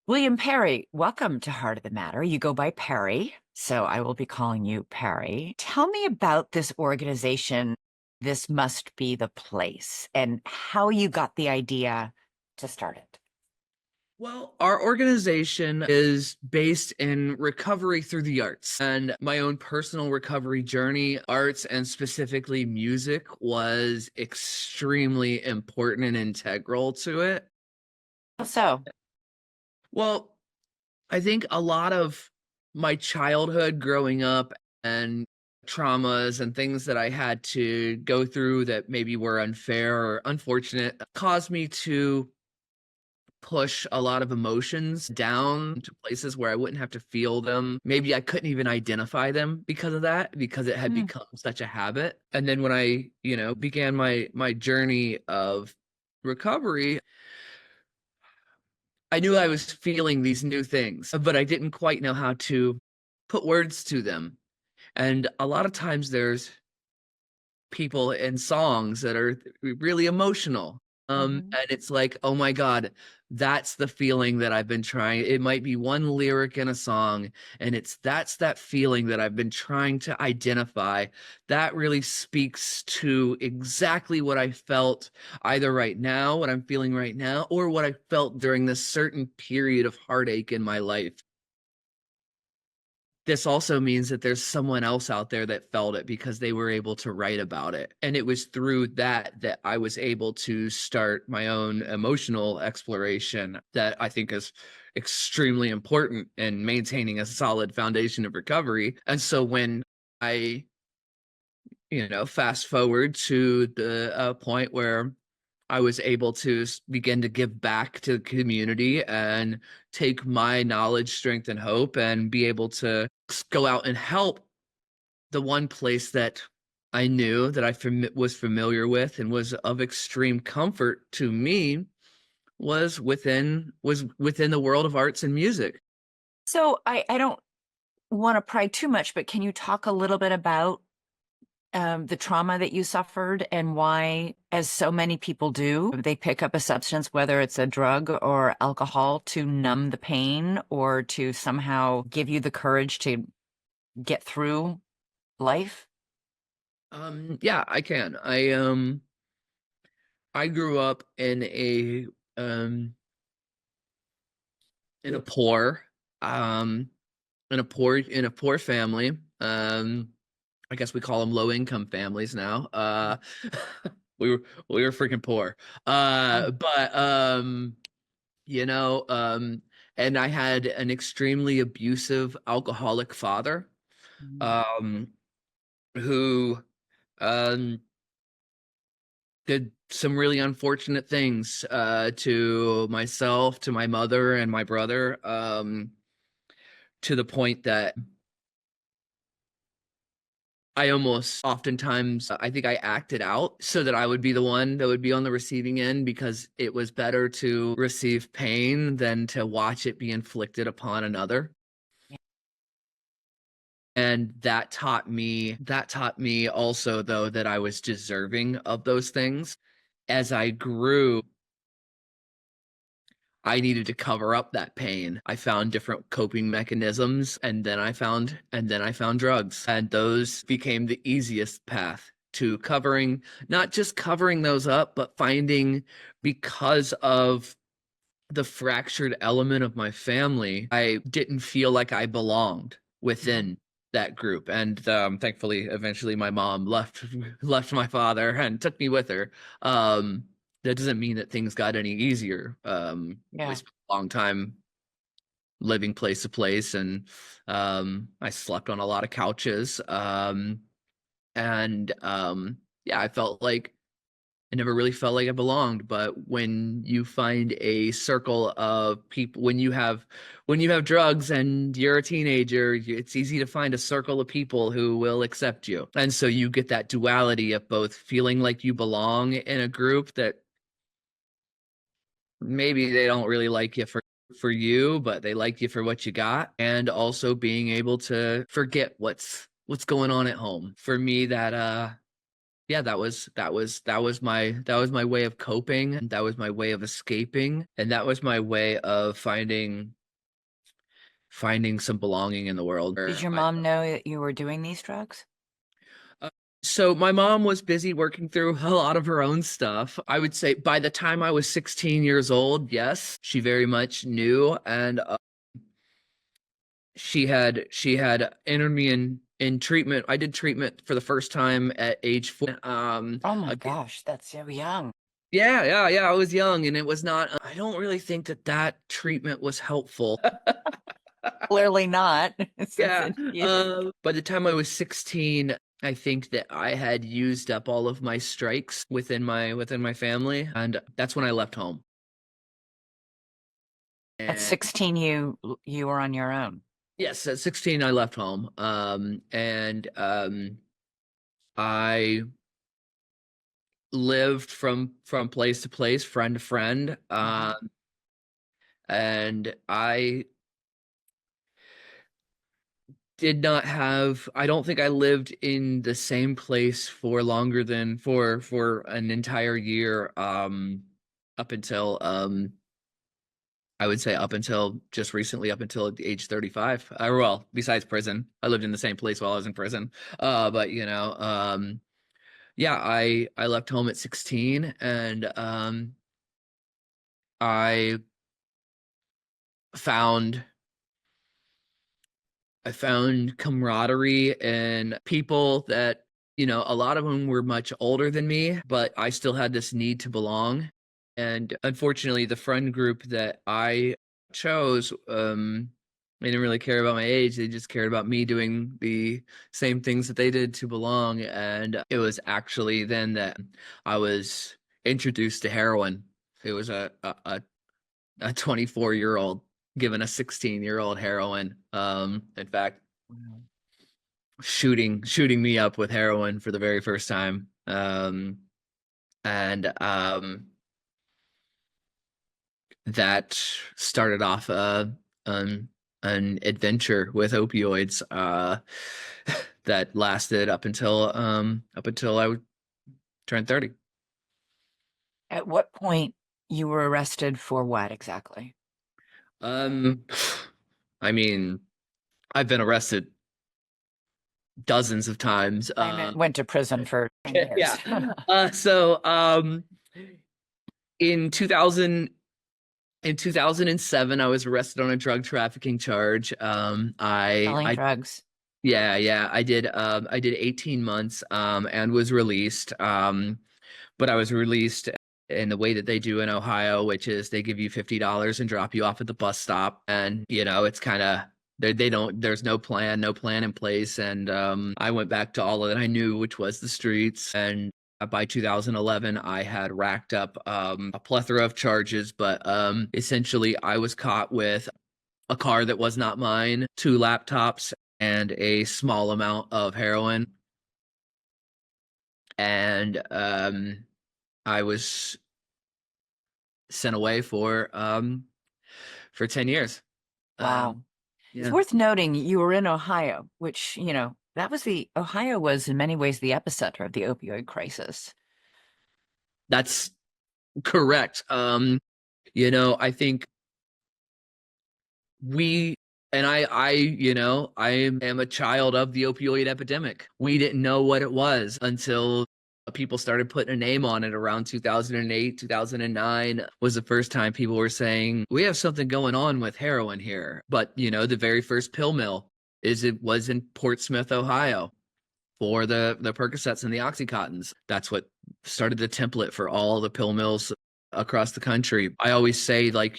William Perry, welcome to Heart of the Matter. You go by Perry, so I will be calling you Perry. Tell me about this organization, This Must Be the Place, and how you got the idea to start it. Well, our organization is based in recovery through the arts, and my own personal recovery journey, arts and specifically music, was extremely important and integral to it. So, Well, I think a lot of my childhood growing up and traumas and things that I had to go through that maybe were unfair or unfortunate caused me to push a lot of emotions down to places where I wouldn't have to feel them. Maybe I couldn't even identify them because of that, because it had mm, become such a habit. And then when I, began my journey of recovery, I knew I was feeling these new things, but I didn't quite know how to put words to them. And a lot of times there's people in songs that are really emotional. mhm. And it's like, oh my God, that's the feeling that I've been trying. It might be one lyric in a song, and that's that feeling that I've been trying to identify. That really speaks to exactly what I felt either right now, what I'm feeling right now, or what I felt during this certain period of heartache in my life. This also means that there's someone else out there that felt it because they were able to write about it. And it was through that I was able to start my own emotional exploration that I think is extremely important in maintaining a solid foundation of recovery. And so when I, fast forward to the point where I was able to begin to give back to the community and take my knowledge, strength, and hope and be able to go out and help the one place that I knew that was familiar with and was of extreme comfort to me was within the world of arts and music. So I don't want to pry too much, but can you talk a little bit about the trauma that you suffered and why, as so many people do, they pick up a substance, whether it's a drug or alcohol, to numb the pain or to somehow give you the courage to get through life? Yeah, I can. I grew up um in a poor um in a poor family. I guess we call them low income families now. We were freaking poor. But you know, and I had an extremely abusive alcoholic father, Mhm. um, who um did some really unfortunate things to myself, to my mother and my brother, to the point that I almost oftentimes I think I acted out so that I would be the one that would be on the receiving end because it was better to receive pain than to watch it be inflicted upon another. And that taught me also though that I was deserving of those things. As I grew, I needed to cover up that pain. I found different coping mechanisms and then I found drugs. And those became the easiest path to covering, not just covering those up, but finding because of the fractured element of my family, I didn't feel like I belonged Mhm. within that group. And thankfully, eventually, my mom left my father and took me with her. That doesn't mean that things got any easier. We Yeah. spent a long time living place to place, and I slept on a lot of couches. And yeah, I never really felt like I belonged, but when you find a circle of people, when you have drugs and you're a teenager, it's easy to find a circle of people who will accept you. And so you get that duality of both feeling like you belong in a group that maybe they don't really like you for you, but they like you for what you got, and also being able to forget what's going on at home. For me, Yeah, that was my way of coping, and that was my way of escaping, and that was my way of finding some belonging in the world. Did your mom know that you were doing these drugs? Uh, so my mom was busy working through a lot of her own stuff. I would say by the time I was 16 years old, yes, she very much knew, and she had entered me in treatment. I did treatment for the first time at age 4. Oh my Again, gosh, that's so young. yeah, yeah, yeah. I was young, and it was not. I don't really think that treatment was helpful. Clearly not, since Yeah. it, you, By the time I was 16, I think that I had used up all of my strikes within my family, and that's when I left home. at And 16 you were on your own. yes, at 16 I left home. And I lived from place to place, friend to friend. Mhm. And I don't think I lived in the same place for longer than for an entire year, up until I would say up until just recently, up until the age 35. Well, besides prison, I lived in the same place while I was in prison. But yeah, I left home at 16, and I found I found camaraderie and people that, a lot of them were much older than me, but I still had this need to belong. And unfortunately, the friend group that I chose, they didn't really care about my age. They just cared about me doing the same things that they did to belong. And it was actually then that I was introduced to heroin. It was a 24-year-old giving a 16-year-old heroin. In fact, Wow. shooting me up with heroin for the very first time. And That started off an an adventure with opioids that lasted up until I turned 30. At what point you were arrested for what exactly? Um, I mean, I've been arrested dozens of times. I meant went to prison for 10 Yeah. years. So in 2000 in 2007, I was arrested on a drug trafficking charge. Selling I drugs. Yeah, yeah, I did 18 months and was released. But I was released in the way that they do in Ohio, which is they give you $50 and drop you off at the bus stop. And, it's kind of, they don't, there's no plan in place. And I went back to all that I knew, which was the streets. And by 2011, I had racked up a plethora of charges, but essentially I was caught with a car that was not mine, 2 laptops, and a small amount of heroin. And I was sent away for 10 years. Wow. It's Yeah, worth noting you were in Ohio, which, Ohio was in many ways the epicenter of the opioid crisis. that's correct. I think we and I am a child of the opioid epidemic. We didn't know what it was until people started putting a name on it around 2008, 2009 was the first time people were saying, we have something going on with heroin here. But, the very first pill mill was in Portsmouth, Ohio, for the Percocets and the Oxycontins. That's what started the template for all the pill mills across the country. I always say, like,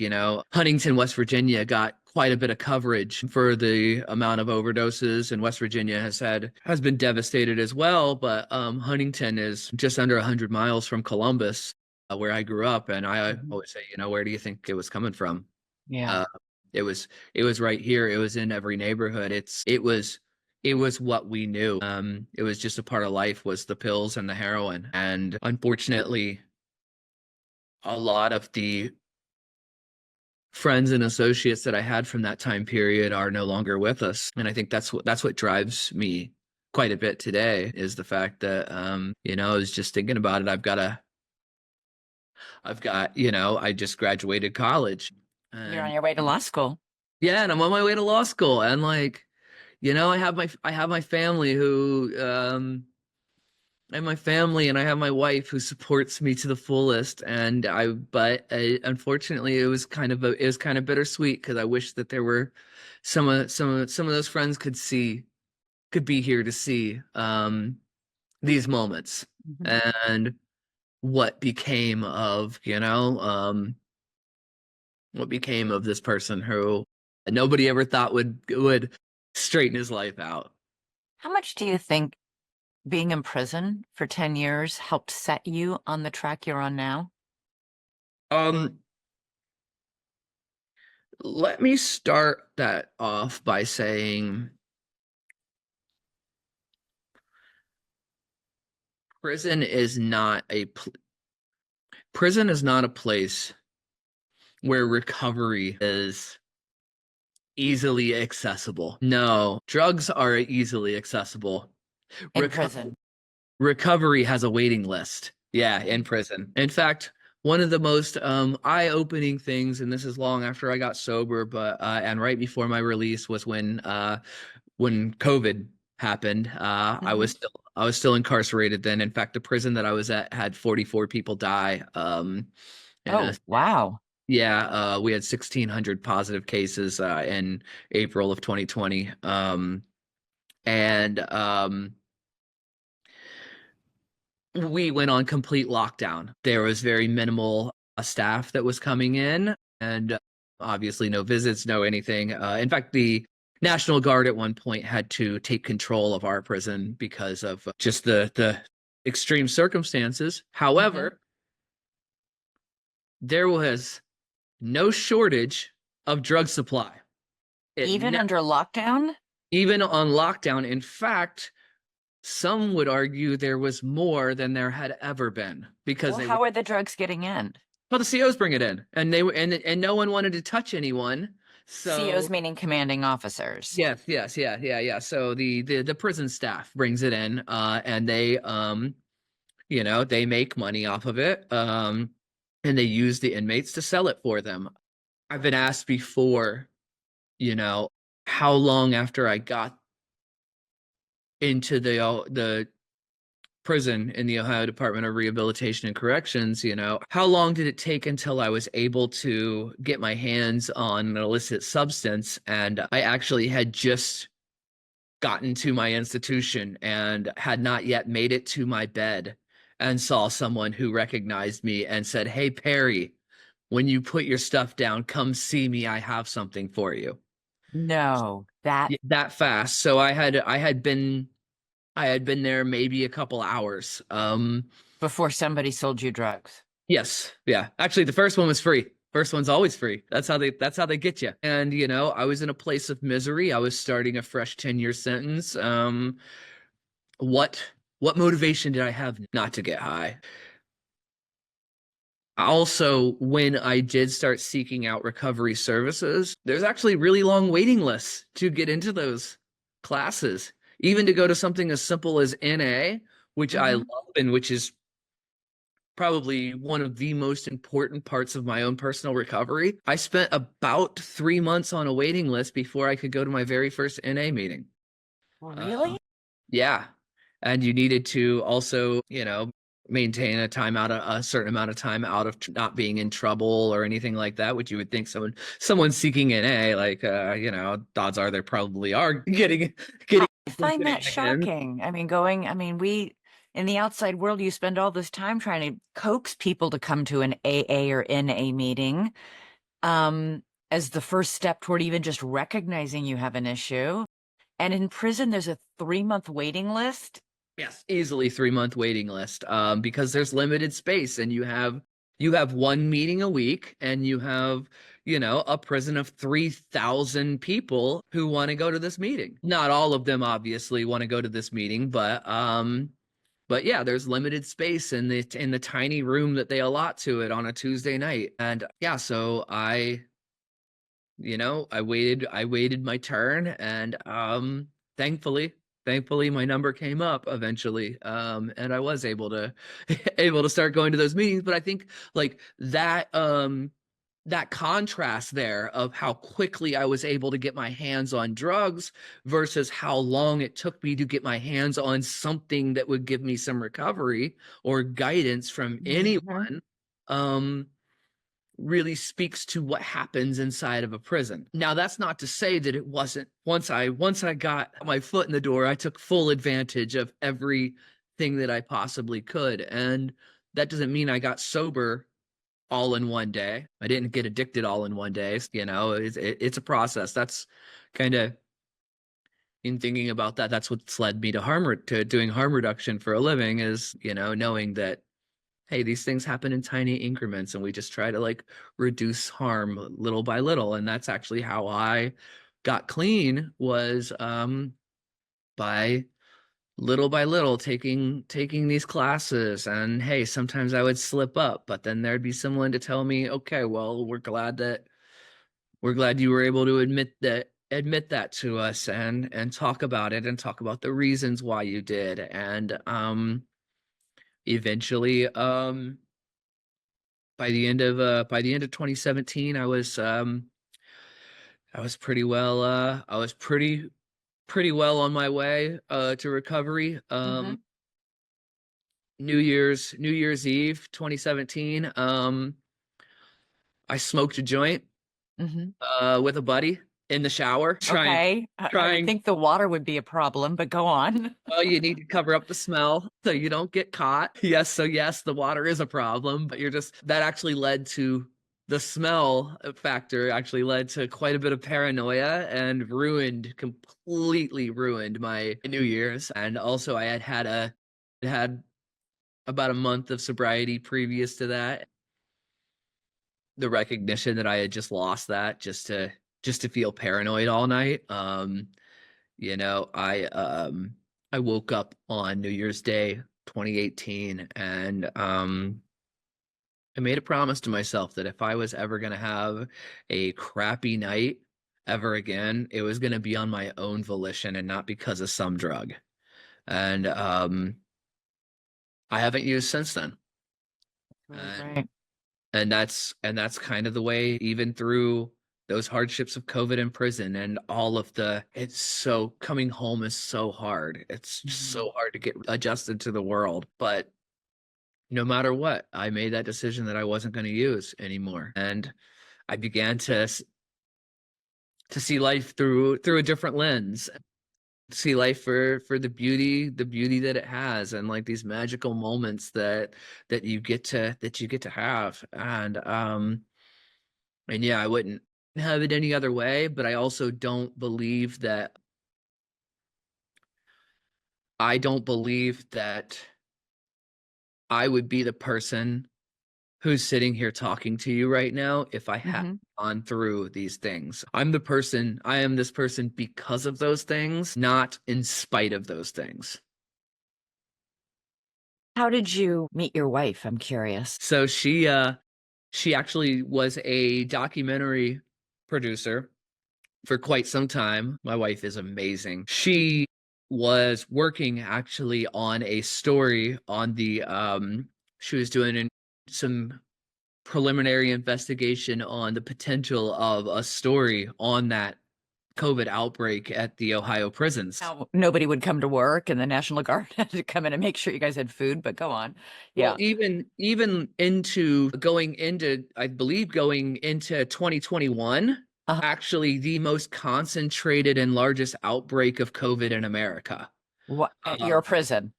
Huntington, West Virginia got quite a bit of coverage for the amount of overdoses, and West Virginia has been devastated as well. But Huntington is just under 100 miles from Columbus, where I grew up, and I Mhm. always say, where do you think it was coming from? Yeah. Uh, it was right here. It was in every neighborhood. It was what we knew. It was just a part of life, was the pills and the heroin. And unfortunately, a lot of the friends and associates that I had from that time period are no longer with us. And I think that's what drives me quite a bit today is the fact that I was just thinking about it. I just graduated college, You're on and your way to law school. yeah, and I'm on my way to law school, and like, I have my family and I have my wife who supports me to the fullest. Unfortunately, it was kind of bittersweet because I wish that there were some of those friends could be here to see these moments Mhm. and what became of what became of this person who nobody ever thought would straighten his life out. How much do you think being in prison for 10 years helped set you on the track you're on now? Um, Let me start that off by saying prison is not prison is not a place where recovery is easily accessible. No, drugs are easily accessible. In Reco- prison. Recovery has a waiting list. Yeah, in prison. In fact, one of the most eye-opening things, and this is long after I got sober, but and right before my release was when COVID happened. Mhm. I was still incarcerated then. In fact, the prison that I was at had 44 people die. And Oh, wow. Yeah, we had 1,600 positive cases in April of 2020. And We went on complete lockdown. There was very minimal staff that was coming in, and obviously no visits, no anything. In fact, the National Guard at one point had to take control of our prison because of just the extreme circumstances. Hmm. However, there was no shortage of drug supply. It Even ne- under lockdown? Even on lockdown. In fact, some would argue there was more than there had ever been because Well, they were how are the drugs getting in? well, the COs bring it in, and they were, and no one wanted to touch anyone. COs So meaning commanding officers. yes, yes, yeah, yeah, yeah. So the prison staff brings it in, and they make money off of it, and they use the inmates to sell it for them. I've been asked before, you know, how long after I got into the prison in the Ohio Department of Rehabilitation and Corrections, how long did it take until I was able to get my hands on an illicit substance? And I actually had just gotten to my institution and had not yet made it to my bed and saw someone who recognized me and said, "Hey, Perry, when you put your stuff down, come see me. I have something for you." No, that Yeah, that fast. So I had been there maybe a couple hours. before somebody sold you drugs. Yes, yeah. Actually, the first one was free. First one's always free. That's how they get you. And I was in a place of misery. I was starting a fresh 10-year sentence. What what motivation did I have not to get high? Also, when I did start seeking out recovery services, there's actually really long waiting lists to get into those classes. Even to go to something as simple as NA, which I Hmm. love and which is probably one of the most important parts of my own personal recovery. I spent about 3 months on a waiting list before I could go to my very first NA meeting. Really? Yeah. And you needed to also, maintain a certain amount of time out of not being in trouble or anything like that, which you would think someone seeking NA, like, odds are they probably are getting I some find that shenanigans. shocking. In the outside world, you spend all this time trying to coax people to come to an AA or NA meeting, um, as the first step toward even just recognizing you have an issue. And in prison, there's a 3-month waiting list. Yes, easily 3-month waiting list. Because there's limited space, and you have one meeting a week, and you have a prison of 3,000 people who want to go to this meeting. Not all of them obviously want to go to this meeting, but yeah, there's limited space in the tiny room that they allot to it on a Tuesday night. And yeah, so I waited my turn, and thankfully thankfully my number came up eventually, and I was able to able to start going to those meetings. But I think like that contrast there of how quickly I was able to get my hands on drugs versus how long it took me to get my hands on something that would give me some recovery or guidance from Mhm. anyone, um, really speaks to what happens inside of a prison. Now, that's not to say that it wasn't once I got my foot in the door, I took full advantage of everything that I possibly could. And that doesn't mean I got sober all in one day. I didn't get addicted all in one day. It's a process. That's kind of, in thinking about that, that's what's led me to doing harm reduction for a living, is, knowing that, hey, these things happen in tiny increments and we just try to like reduce harm little by little. And that's actually how I got clean, was by little by little taking these classes. And hey, sometimes I would slip up, but then there'd be someone to tell me, okay, well, we're glad you were able to admit that to us, and talk about it and talk about the reasons why you did. And eventually, by the end of 2017, I was pretty well on my way to recovery. Mhm. New Year's Eve 2017, I smoked a joint Mhm. with a buddy in the shower, Okay. I would trying think the water would be a problem, but go on. well, you need to cover up the smell so you don't get caught. Yes, so yes, the water is a problem, but that actually led to the smell factor, actually led to quite a bit of paranoia, and completely ruined my New Year's. And also I had about a month of sobriety previous to that. The recognition that I had just lost that, just to feel paranoid all night. You know, I woke up on New Year's Day 2018, and I made a promise to myself that if I was ever going to have a crappy night ever again, it was going to be on my own volition and not because of some drug. And I haven't used since then. Really And great. that's kind of the way, even through those hardships of COVID in prison and all of it's so, coming home is so hard. It's just Mhm. so hard to get adjusted to the world. But no matter what, I made that decision that I wasn't going to use anymore. And I began to see life through a different lens, see life for the beauty that it has, and like these magical moments that you get to have. And yeah, I wouldn't have it any other way, but I also don't believe that I would be the person who's sitting here talking to you right now if I hadn't Mhm. gone through these things. I am this person because of those things, not in spite of those things. How did you meet your wife? I'm curious. So she actually was a documentary producer for quite some time. My wife is amazing. She was working actually on a story on she was doing some preliminary investigation on the potential of a story on that COVID outbreak at the Ohio prisons. How nobody would come to work and the National Guard had to come in and make sure you guys had food, but go on. Well, Yeah. even into going into, I believe, going into 2021, Uh-huh. actually the most concentrated and largest outbreak of COVID in America. What, at Uh, your prison?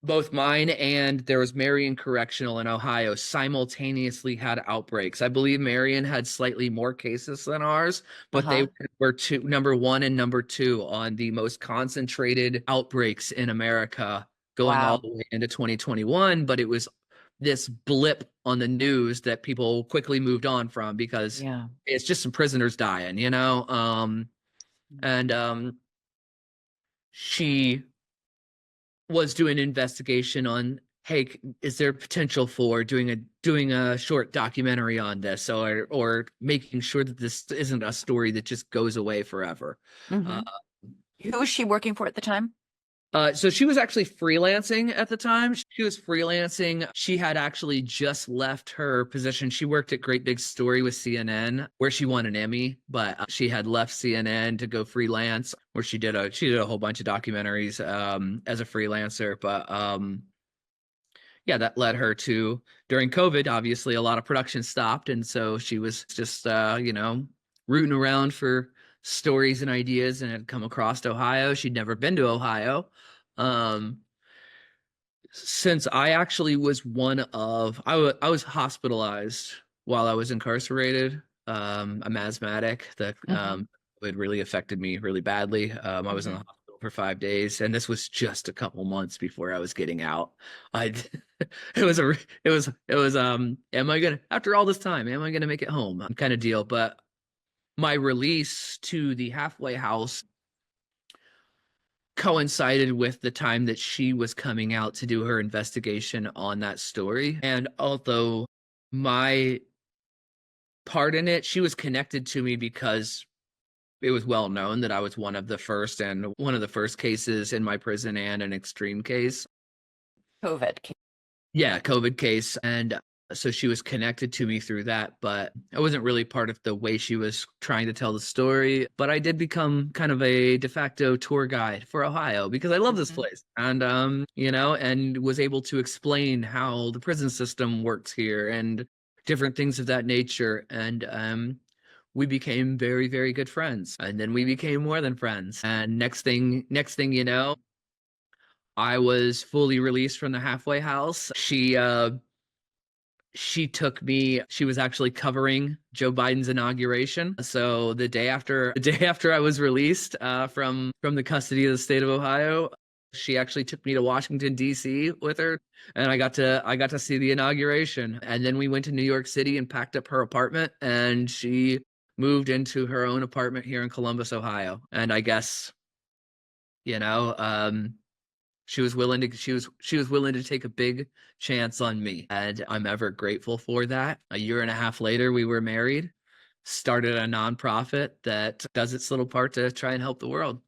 Both mine and there was Marion Correctional in Ohio simultaneously had outbreaks. I believe Marion had slightly more cases than ours, but they Uh-huh. were number one and number two on the most concentrated outbreaks in America, going all Wow. the way into 2021. But it was this blip on the news that people quickly moved on from, because Yeah. it's just some prisoners dying, you know? And She was doing an investigation on, hey, is there potential for doing a short documentary on this, or making sure that this isn't a story that just goes away forever. uh, Hmm. Who was she working for at the time? So she was actually freelancing at the time. She was freelancing. She had actually just left her position. She worked at Great Big Story with CNN, where she won an Emmy, but she had left CNN to go freelance, where she did a whole bunch of documentaries as a freelancer. But yeah, that led her to during COVID. Obviously, a lot of production stopped, and so she was just rooting around for stories and ideas, and had come across Ohio. She'd never been to Ohio. Um, since I actually was one of I was hospitalized while I was incarcerated. I'm asthmatic. The Hmm. it really affected me really badly. I was in the Hmm. hospital for 5 days, and this was just a couple months before I was getting out. I it was a it was am I gonna after all this time am I gonna make it home kind of deal. But my release to the halfway house coincided with the time that she was coming out to do her investigation on that story. And although my part in it, she was connected to me because it was well known that I was one of the first cases in my prison and an extreme case. COVID. Yeah, COVID case. And so she was connected to me through that, but I wasn't really part of the way she was trying to tell the story. But I did become kind of a de facto tour guide for Ohio because I love this Hmm. place. And and was able to explain how the prison system works here and different things of that nature. And we became very, very good friends. And then we became more than friends. And next thing you know, I was fully released from the halfway house. She took me, she was actually covering Joe Biden's inauguration. So the day after I was released from the custody of the state of Ohio, she actually took me to Washington D.C. with her, and I got to see the inauguration. And then we went to New York City and packed up her apartment, and she moved into her own apartment here in Columbus, Ohio. And I guess, you know, she was willing to take a big chance on me, and I'm ever grateful for that. A year and a half later, we were married, started a nonprofit that does its little part to try and help the world.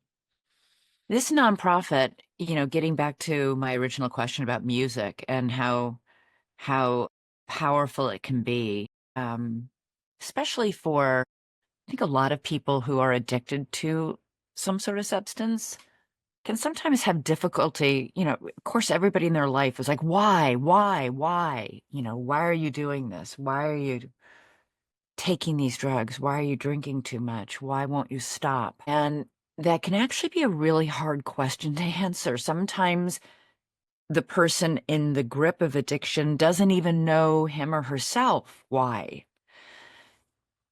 This nonprofit, getting back to my original question about music and how powerful it can be, um, especially for I think a lot of people who are addicted to some sort of substance can sometimes have difficulty. Of course, everybody in their life is like, why? Why are you doing this? Why are you taking these drugs? Why are you drinking too much? Why won't you stop? And that can actually be a really hard question to answer. Sometimes the person in the grip of addiction doesn't even know him or herself why.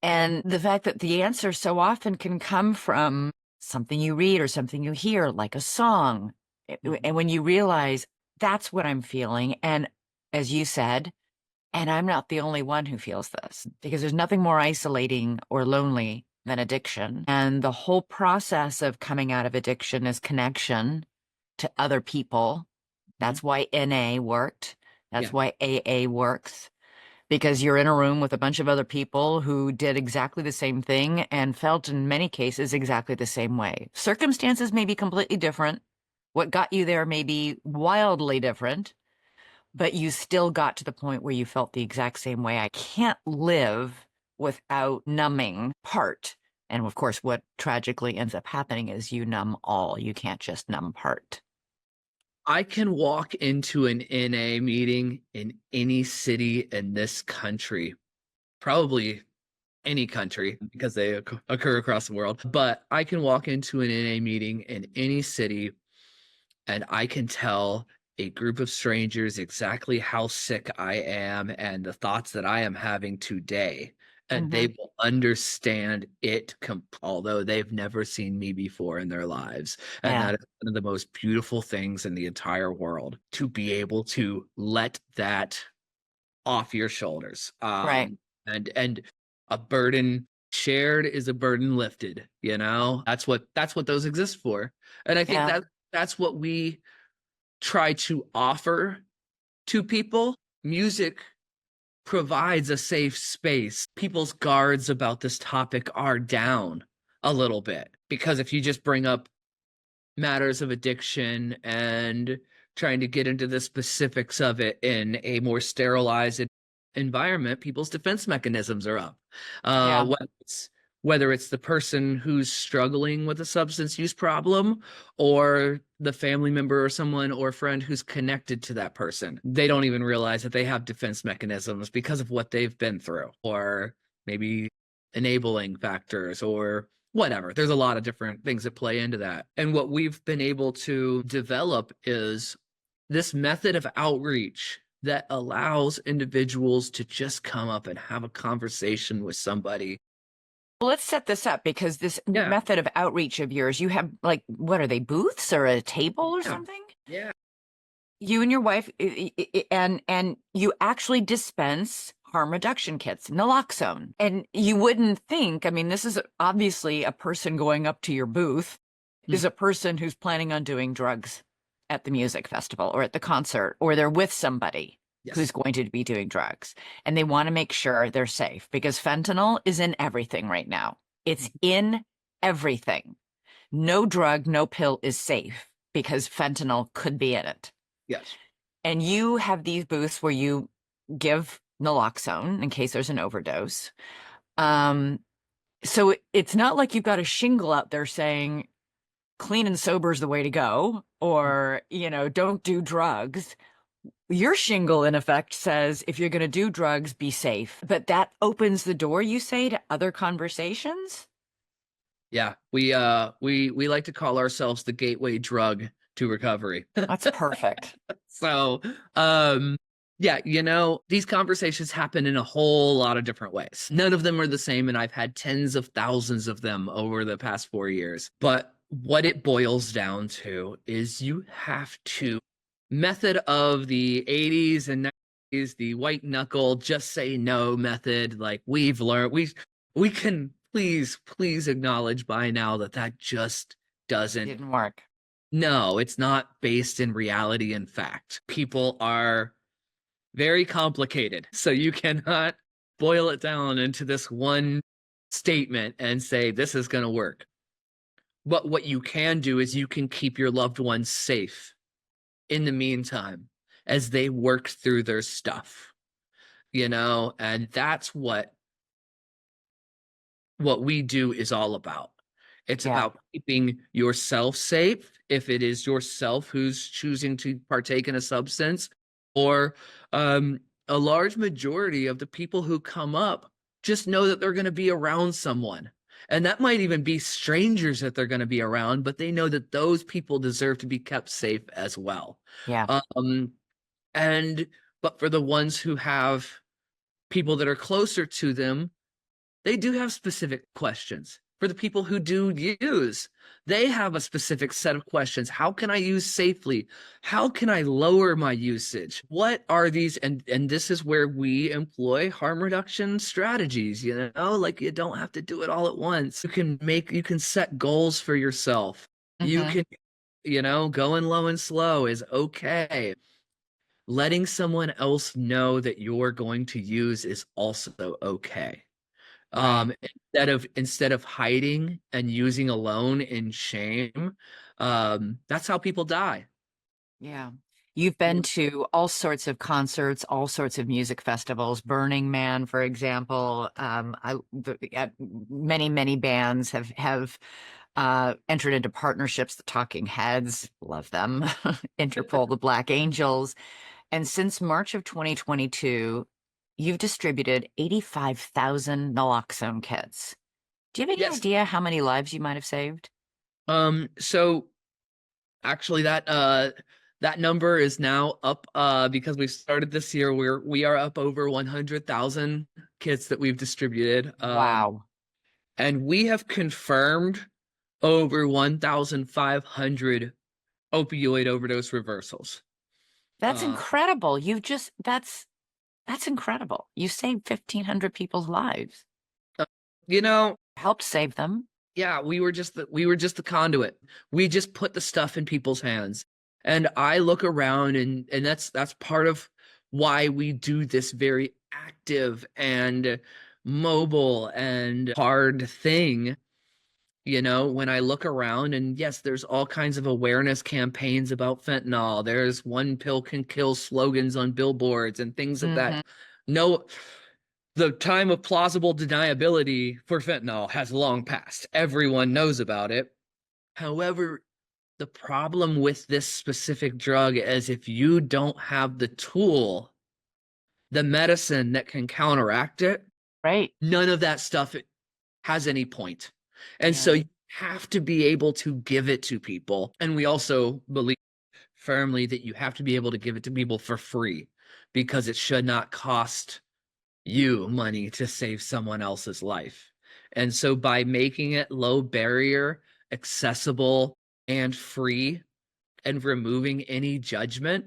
And the fact that the answer so often can come from something you read or something you hear, like a song. Mhm. And when you realize that's what I'm feeling, and as you said, and I'm not the only one who feels this, because there's nothing more isolating or lonely than addiction. And the whole process of coming out of addiction is connection to other people. Mhm. That's why NA worked. That's Yeah. why AA works, because you're in a room with a bunch of other people who did exactly the same thing and felt in many cases exactly the same way. Circumstances may be completely different. What got you there may be wildly different, but you still got to the point where you felt the exact same way. I can't live without numbing part. And of course, what tragically ends up happening is you numb all. You can't just numb part. I can walk into an NA meeting in any city in this country, probably any country because they occur across the world. But I can walk into an NA meeting in any city, and I can tell a group of strangers exactly how sick I am and the thoughts that I am having today. And they Hmm. will understand it, although they've never seen me before in their lives. And Yeah. that is one of the most beautiful things in the entire world to be able to let that off your shoulders. Right. And a burden shared is a burden lifted, you know? That's what those exist for. And I think Yeah. that's what we try to offer to people. Music provides a safe space. People's guards about this topic are down a little bit because if you just bring up matters of addiction and trying to get into the specifics of it in a more sterilized environment, people's defense mechanisms are up. Yeah. Whether it's the person who's struggling with a substance use problem or the family member or someone or friend who's connected to that person. They don't even realize that they have defense mechanisms because of what they've been through, or maybe enabling factors or whatever. There's a lot of different things that play into that. And what we've been able to develop is this method of outreach that allows individuals to just come up and have a conversation with somebody. Well, let's set this up because this Yeah. method of outreach of yours, you have like, what are they, booths or a table or Yeah. something? Yeah. You and your wife, and you actually dispense harm reduction kits, naloxone. And you wouldn't think, I mean, this is obviously a person going up to your booth Mm. is a person who's planning on doing drugs at the music festival or at the concert, or they're with somebody who's Yes. going to be doing drugs. And they want to make sure they're safe because fentanyl is in everything right now. It's in everything. No drug, no pill is safe because fentanyl could be in it. Yes. And you have these booths where you give naloxone in case there's an overdose. Um, so it's not like you've got a shingle out there saying clean and sober is the way to go, or, don't do drugs. Your shingle, in effect, says if you're going to do drugs, be safe. But that opens the door, you say, to other conversations? Yeah. We like to call ourselves the gateway drug to recovery. That's perfect. So, yeah, these conversations happen in a whole lot of different ways. None of them are the same, and I've had tens of thousands of them over the past 4 years. But what it boils down to is you have to method of the 80s and 90s, the white knuckle, just say no method. Like we've learned, we can please acknowledge by now that that just doesn't. Didn't work. No, it's not based in reality and fact. People are very complicated. So you cannot boil it down into this one statement and say this is going to work. But what you can do is you can keep your loved ones safe in the meantime as they work through their stuff, and that's what we do is all about. It's Yeah. about keeping yourself safe if it is yourself who's choosing to partake in a substance, or a large majority of the people who come up just know that they're going to be around someone. And that might even be strangers that they're going to be around, but they know that those people deserve to be kept safe as well. Yeah. Um, and but for the ones who have people that are closer to them, they do have specific questions. For the people who do use, they have a specific set of questions. How can I use safely? How can I lower my usage? What are these? And this is where we employ harm reduction strategies, like you don't have to do it all at once. You can set goals for yourself. You Hmm. can, going low and slow is okay. Letting someone else know that you're going to use is also okay. Right. Instead of hiding and using alone in shame, that's how people die. Yeah. You've been to all sorts of concerts, all sorts of music festivals, Burning Man, for example. Many bands have entered into partnerships. The Talking Heads, love them. Interpol, the Black Angels. And since March of 2022, you've distributed 85,000 naloxone kits. Do you have any Yes. idea how many lives you might have saved? So actually that number is now up because we started this year. We are up over 100,000 kits that we've distributed. Wow. And we have confirmed over 1,500 opioid overdose reversals. That's Uh, incredible. That's incredible. You saved 1,500 people's lives. you know, Helped save them. yeah, we were just the conduit. We just put the stuff in people's hands. And I look around, and that's part of why we do this very active and mobile and hard thing, You know, when I look around, and yes, there's all kinds of awareness campaigns about fentanyl. There's one pill can kill slogans on billboards and things of that. Mhm. No, the time of plausible deniability for fentanyl has long passed. Everyone knows about it. However, the problem with this specific drug is if you don't have the tool, the medicine that can counteract it, Right. none of that stuff has any point. And so Yeah. you have to be able to give it to people. And we also believe firmly that you have to be able to give it to people for free because it should not cost you money to save someone else's life. And so by making it low barrier, accessible, and free, and removing any judgment,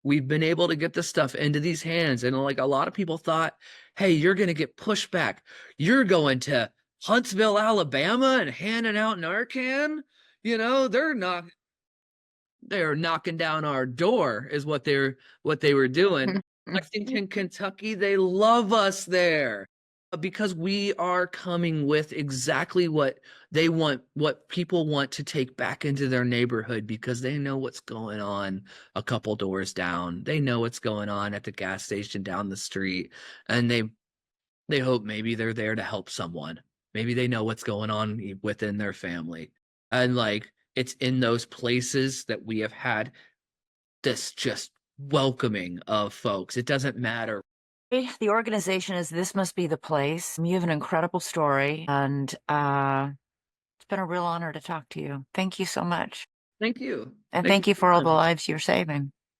we've been able to get the stuff into these hands. And like a lot of people thought, hey, you're going to get pushback. You're going to Huntsville, Alabama and handing out Narcan. You know, they're knocking down our door is what they were doing. Lexington, Kentucky, they love us there because we are coming with exactly what they want, what people want to take back into their neighborhood because they know what's going on a couple doors down. They know what's going on at the gas station down the street, and they hope maybe they're there to help someone. Maybe they know what's going on within their family. And like it's in those places that we have had this just welcoming of folks. It doesn't matter. The organization is This Must Be the Place. You have an incredible story, and it's been a real honor to talk to you. Thank you so much. Thank you. And Thank you thank you for for all your the time. lives you're saving.